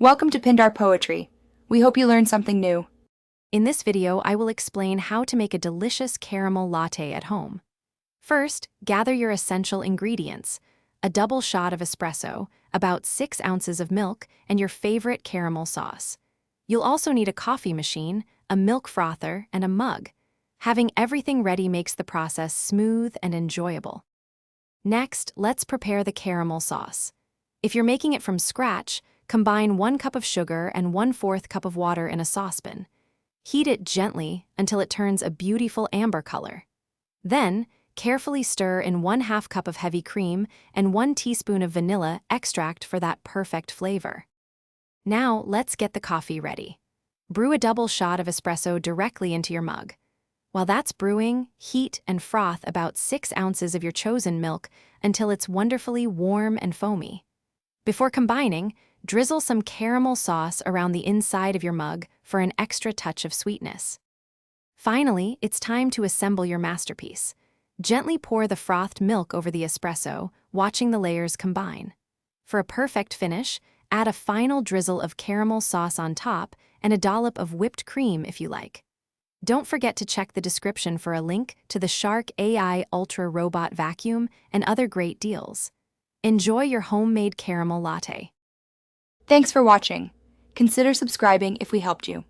Welcome to Pindar Poetry. We hope you learned something new. In this video, I will explain how to make a delicious caramel latte at home. First, gather your essential ingredients: a double shot of espresso, about 6 ounces of milk, and your favorite caramel sauce. You'll also need a coffee machine, a milk frother, and a mug. Having everything ready makes the process smooth and enjoyable. Next, let's prepare the caramel sauce. If you're making it from scratch, combine 1 cup of sugar and 1/4 cup of water in a saucepan. Heat it gently until it turns a beautiful amber color. Then, carefully stir in 1/2 cup of heavy cream and 1 teaspoon of vanilla extract for that perfect flavor. Now, let's get the coffee ready. Brew a double shot of espresso directly into your mug. While that's brewing, heat and froth about 6 ounces of your chosen milk until it's wonderfully warm and foamy. Before combining, drizzle some caramel sauce around the inside of your mug for an extra touch of sweetness. Finally, it's time to assemble your masterpiece. Gently pour the frothed milk over the espresso, watching the layers combine. For a perfect finish, add a final drizzle of caramel sauce on top and a dollop of whipped cream if you like. Don't forget to check the description for a link to the Shark AI Ultra Robot Vacuum and other great deals. Enjoy your homemade caramel latte. Thanks for watching. Consider subscribing if we helped you.